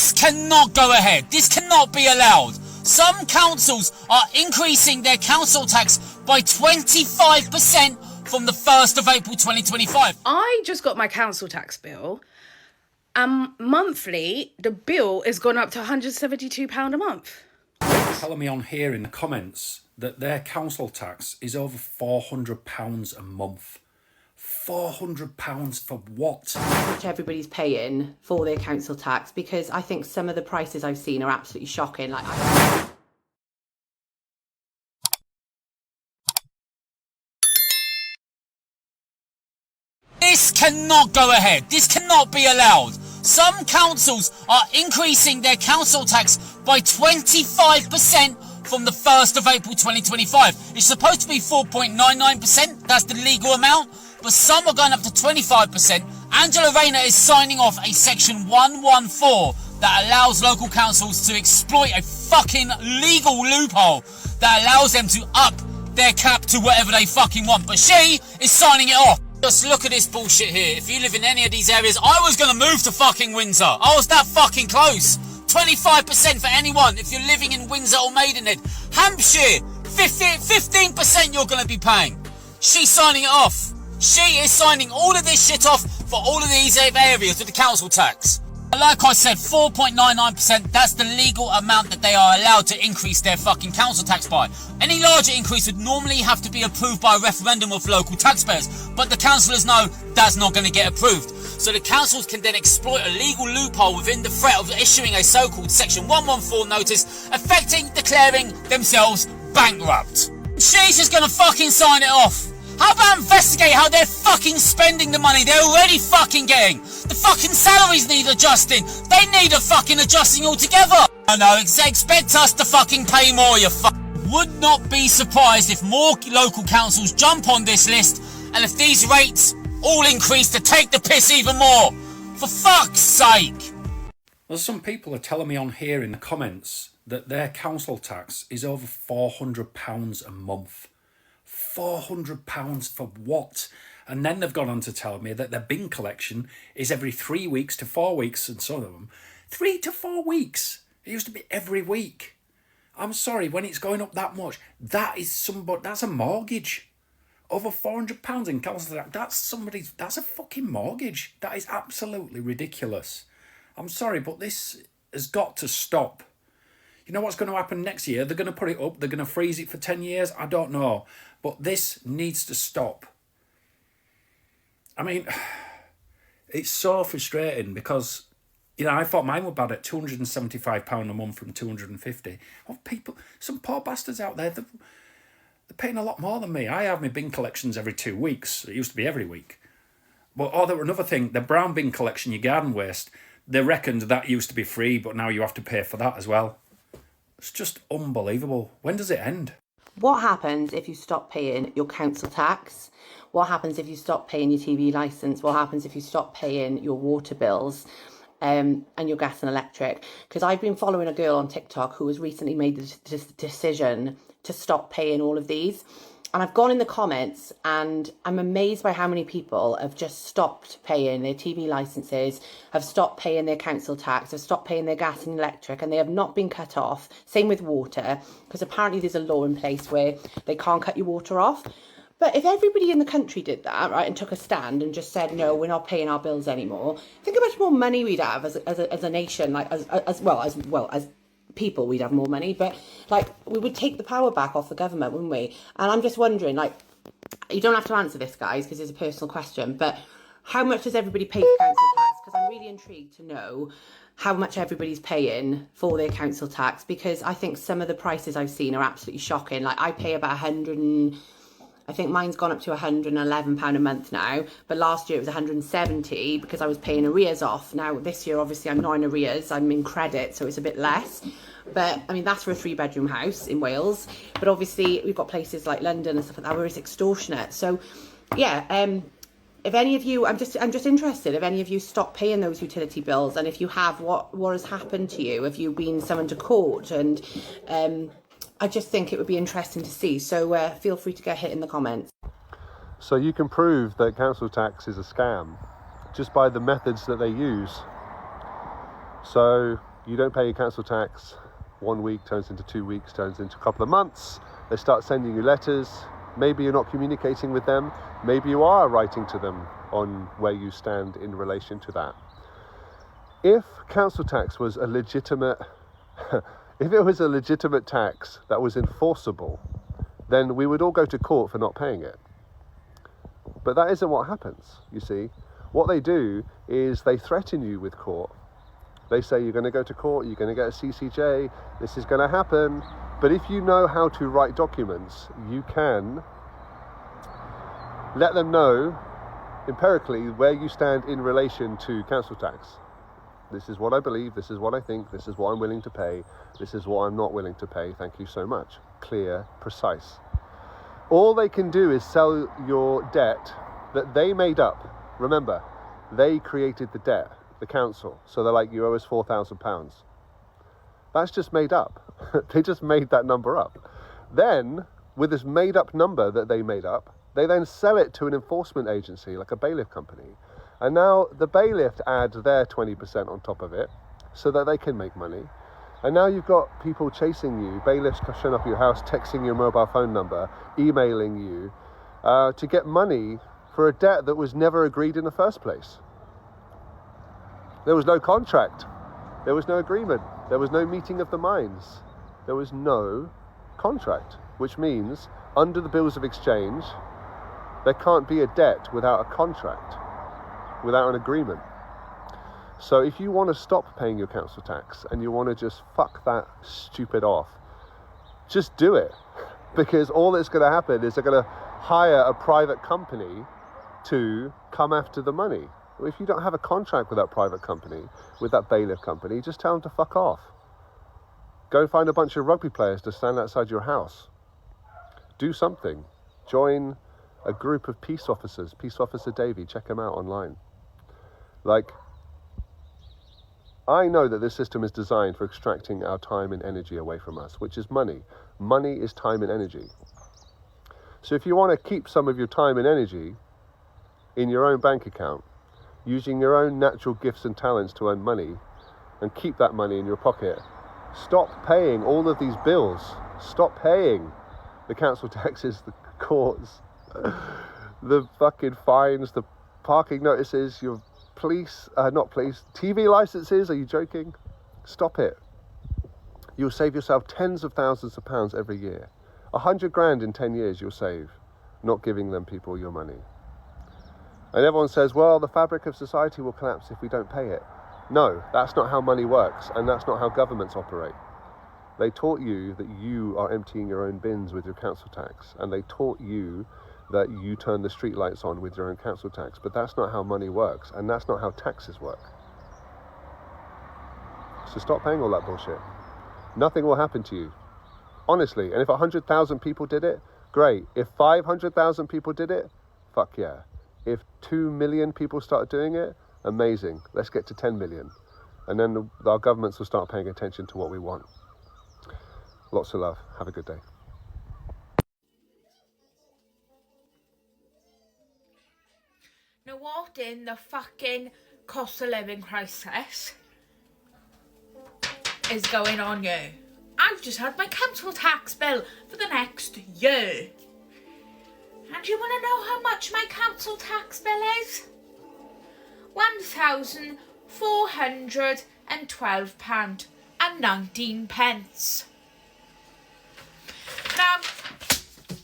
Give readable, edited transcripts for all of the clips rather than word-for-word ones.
This cannot go ahead. This cannot be allowed. Some councils are increasing their council tax by 25% from the 1st of April 2025. I just got my council tax bill. Monthly, the bill has gone up to £172 a month. Telling me on here in the comments that their council tax is over £400 a month. £400 for what? How much everybody's paying for their council tax, because I think some of the prices I've seen are absolutely shocking. This cannot go ahead. This cannot be allowed. Some councils are increasing their council tax by 25% from the 1st of April 2025. It's supposed to be 4.99%. That's the legal amount. But some are going up to 25%. Angela Rayner is signing off a section 114 that allows local councils to exploit a fucking legal loophole that allows them to up their cap to whatever they fucking want. But she is signing it off. Just look at this bullshit here. If you live in any of these areas, I was going to move to fucking Windsor. I was that fucking close. 25% for anyone if you're living in Windsor or Maidenhead. Hampshire, 15% you're going to be paying. She's signing it off. She is signing all of this shit off for all of these areas with the council tax. Like I said, 4.99%, that's the legal amount that they are allowed to increase their fucking council tax by. Any larger increase would normally have to be approved by a referendum of local taxpayers, but the councillors know that's not going to get approved. So the councils can then exploit a legal loophole within the threat of issuing a so-called Section 114 notice, affecting declaring themselves bankrupt. She's just going to fucking sign it off. How about investigate how they're fucking spending the money they're already fucking getting? The fucking salaries need adjusting. They need a fucking adjusting altogether. I know, expect us to fucking pay more, you fuck. Would not be surprised if more local councils jump on this list and if these rates all increase to take the piss even more. For fuck's sake. Well, some people are telling me on here in the comments that their council tax is over £400 a month. £400 for what? And then they've gone on to tell me that their bin collection is every 3 weeks to 4 weeks, and some of them 3 to 4 weeks. It used to be every week. I'm sorry, when it's going up that much, that's a mortgage. Over £400 in council tax, that's a fucking mortgage. That is absolutely ridiculous. I'm sorry, but this has got to stop. You know what's going to happen next year? They're going to put it up, they're going to freeze it for 10 years, I don't know. But this needs to stop. I mean, it's so frustrating because, you know, I thought mine were bad at £275 a month from £250. Well, some poor bastards out there, they're paying a lot more than me. I have my bin collections every 2 weeks. It used to be every week. But another thing, the brown bin collection, your garden waste, they reckoned that used to be free, but now you have to pay for that as well. It's just unbelievable. When does it end? What happens if you stop paying your council tax? What happens if you stop paying your TV licence? What happens if you stop paying your water bills and your gas and electric? Because I've been following a girl on TikTok who has recently made the decision to stop paying all of these. And I've gone in the comments and I'm amazed by how many people have just stopped paying their TV licences, have stopped paying their council tax, have stopped paying their gas and electric, and they have not been cut off. Same with water, because apparently there's a law in place where they can't cut your water off. But if everybody in the country did that, right, and took a stand and just said, no, we're not paying our bills anymore, think how much more money we'd have as a nation, like as well as people, we'd have more money. But like, we would take the power back off the government, wouldn't we? And I'm just wondering, like, you don't have to answer this, guys, because it's a personal question, but how much does everybody pay for council tax? Because I'm really intrigued to know how much everybody's paying for their council tax, because I think some of the prices I've seen are absolutely shocking. Like, I pay about I think mine's gone up to £111 a month now, but last year it was £170 because I was paying arrears off. Now this year, obviously, I'm not in arrears, I'm in credit, so it's a bit less. But I mean, that's for a 3-bedroom house in Wales. But obviously, we've got places like London and stuff like that where it's extortionate. So, yeah, if any of you, I'm just interested, if any of you stop paying those utility bills, and if you have, what has happened to you? Have you been summoned to court? And I just think it would be interesting to see. So feel free to get hit in the comments. So you can prove that council tax is a scam just by the methods that they use. So You don't pay your council tax, 1 week turns into 2 weeks, turns into a couple of months. They start sending you letters. Maybe you're not communicating with them. Maybe you are writing to them on where you stand in relation to that. If council tax was a legitimate, if it was a legitimate tax that was enforceable, then we would all go to court for not paying it. But that isn't what happens, you see. What they do is they threaten you with court. They say you're going to go to court, you're going to get a CCJ, this is going to happen. But if you know how to write documents, you can let them know empirically where you stand in relation to council tax. This is what I believe, this is what I think, this is what I'm willing to pay, this is what I'm not willing to pay, thank you so much. Clear, precise. All they can do is sell your debt that they made up. Remember, they created the debt, the council. So they're like, you owe us £4,000. That's just made up. They just made that number up. Then, with this made up number that they made up, they then sell it to an enforcement agency, like a bailiff company. And now the bailiff adds their 20% on top of it so that they can make money. And now you've got people chasing you, bailiffs showing up at your house, texting your mobile phone number, emailing you to get money for a debt that was never agreed in the first place. There was no contract. There was no agreement. There was no meeting of the minds. There was no contract, which means under the bills of exchange, there can't be a debt without a contract, without an agreement. So if you want to stop paying your council tax and you want to just fuck that stupid off, just do it. Because all that's going to happen is they're going to hire a private company to come after the money. If you don't have a contract with that private company, with that bailiff company, just tell them to fuck off. Go find a bunch of rugby players to stand outside your house. Do something. Join a group of peace officers, Peace Officer Davey, check him out online. Like, I know that this system is designed for extracting our time and energy away from us, which is money. Money is time and energy. So if you want to keep some of your time and energy in your own bank account, using your own natural gifts and talents to earn money, and keep that money in your pocket, stop paying all of these bills. Stop paying the council taxes, the courts, the fucking fines, the parking notices, your TV licenses. Are you joking? Stop it. You'll save yourself tens of thousands of pounds every year. 100 grand in 10 years you'll save, not giving them people your money. And everyone says, well, the fabric of society will collapse if we don't pay it. No, that's not how money works, and that's not how governments operate. They taught you that you are emptying your own bins with your council tax, and they taught you that you turn the street lights on with your own council tax, but that's not how money works, and that's not how taxes work. So stop paying all that bullshit. Nothing will happen to you. Honestly, and if 100,000 people did it, great. If 500,000 people did it, fuck yeah. If 2 million people start doing it, amazing. Let's get to 10 million. And then our governments will start paying attention to what we want. Lots of love. Have a good day. Now what in the fucking cost of living crisis is going on here? I've just had my council tax bill for the next year. And you want to know how much my council tax bill is? £1,412.19. Now,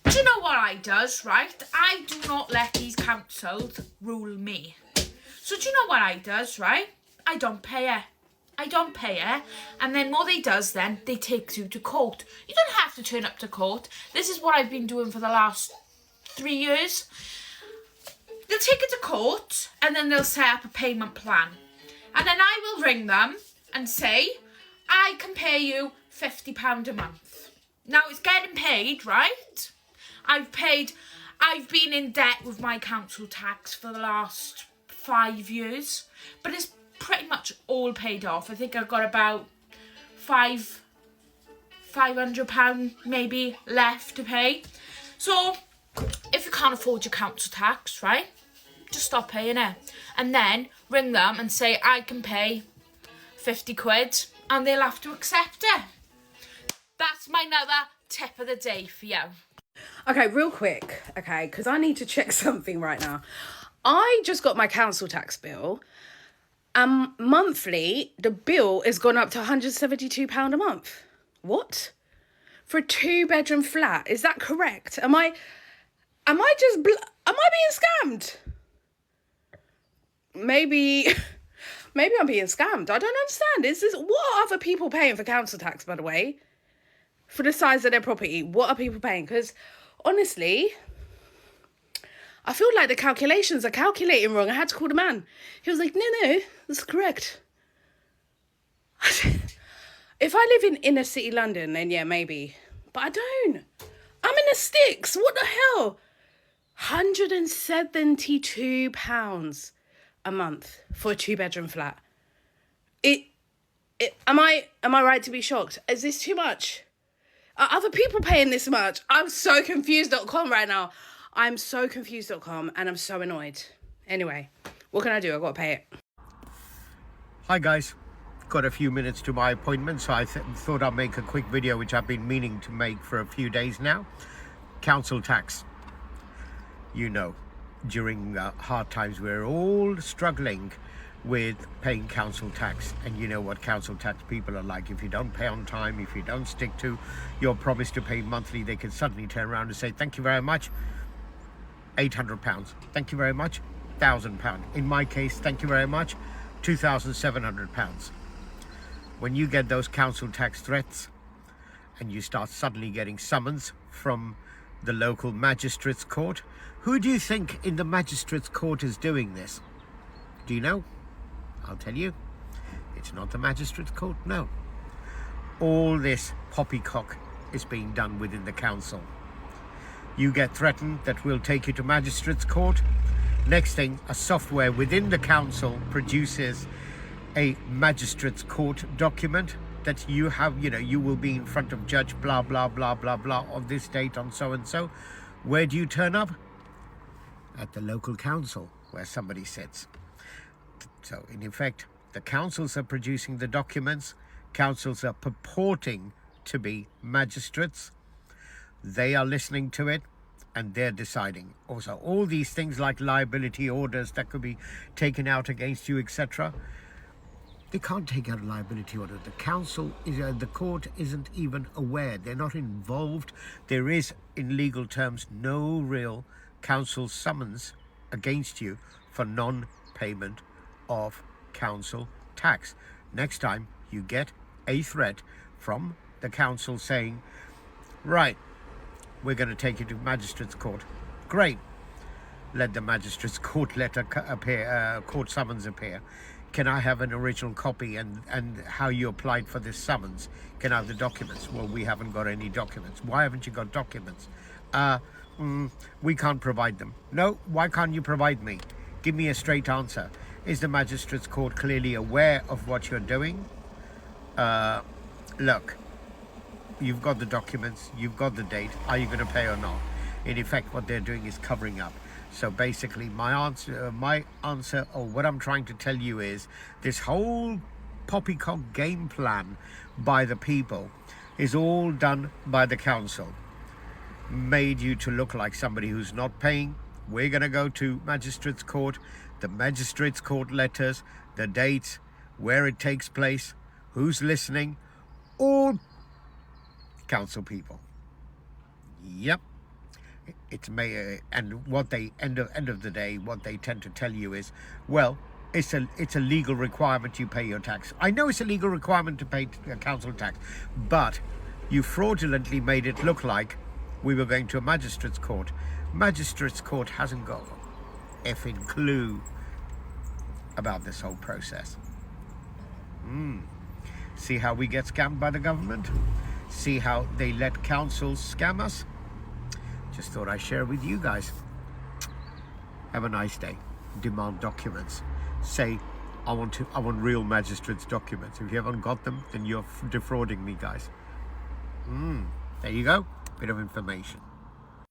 do you know what I does, right? I do not let these councils rule me. So do you know what I does, right? I don't pay it. And then what they does then, they take you to court. You don't have to turn up to court. This is what I've been doing for the last 3 years. They'll take it to court and then they'll set up a payment plan. And then I will ring them and say, I can pay you £50 a month. Now it's getting paid, right? I've been in debt with my council tax for the last 5 years, but it's pretty much all paid off. I think I've got about £500 maybe left to pay. So if you can't afford your council tax, right, just stop paying it. And then ring them and say, I can pay 50 quid and they'll have to accept it. That's my another tip of the day for you. Okay, real quick, okay, because I need to check something right now. I just got my council tax bill, and monthly, the bill has gone up to £172 a month. What? For a 2-bedroom flat? Is that correct? Am I being scammed? Maybe I'm being scammed. I don't understand. What are other people paying for council tax, by the way? For the size of their property, what are people paying? Because honestly, I feel like the calculations are calculating wrong. I had to call the man. He was like, no, that's correct. If I live in inner city London, then yeah, maybe. But I don't. I'm in the sticks. What the hell? £172 a month for a 2-bedroom flat. Am I right to be shocked? Is this too much? Are other people paying this much? I'm so confused.com right now. I'm so confused.com and I'm so annoyed. Anyway, what can I do? I've got to pay it. Hi guys, got a few minutes to my appointment, so I thought I'd make a quick video which I've been meaning to make for a few days now. Council tax. You know, during hard times we're all struggling with paying council tax, and you know what council tax people are like. If you don't pay on time, if you don't stick to your promise to pay monthly, they can suddenly turn around and say thank you very much, £800, thank you very much, £1,000. In my case, thank you very much, £2,700. When you get those council tax threats and you start suddenly getting summons from the local magistrates court, who do you think in the magistrates court is doing this? Do you know? I'll tell you, it's not the magistrates court, no. All this poppycock is being done within the council. You get threatened that we'll take you to magistrates court. Next thing, a software within the council produces a magistrates court document that you have, you will be in front of judge blah, blah, blah, blah, blah on this date on so-and-so. Where do you turn up? At the local council where somebody sits. So in effect, the councils are producing the documents, councils are purporting to be magistrates, they are listening to it and they're deciding. Also, all these things like liability orders that could be taken out against you, etc. They can't take out a liability order. The the court isn't even aware. They're not involved. There is, in legal terms, no real council summons against you for non-payment of council tax. Next time you get a threat from the council saying, right, we're going to take you to magistrates court. Great. Let the magistrates court letter appear, court summons appear. Can I have an original copy and how you applied for this summons? Can I have the documents? Well, we haven't got any documents. Why haven't you got documents? We can't provide them. No, why can't you provide me? Give me a straight answer. Is the magistrates court clearly aware of what you're doing? Look, you've got the documents, you've got the date. Are you going to pay or not? In effect, what they're doing is covering up. So basically, my answer, or what I'm trying to tell you is, this whole poppycock game plan by the people is all done by the council. Made you to look like somebody who's not paying. We're going to go to magistrates court. The magistrates court letters, the dates, where it takes place, who's listening, all council people. Yep. It's and what they end of the day, what they tend to tell you is, well, it's a legal requirement you pay your tax. I know it's a legal requirement to pay council tax, but you fraudulently made it look like we were going to a magistrates court. Magistrates court hasn't got an effing clue about this whole process. See how we get scammed by the government? See how they let councils scam us? Just thought I'd share with you guys. Have a nice day. Demand documents. Say, I want real magistrates documents. If you haven't got them, then you're defrauding me, guys. There you go. Bit of information.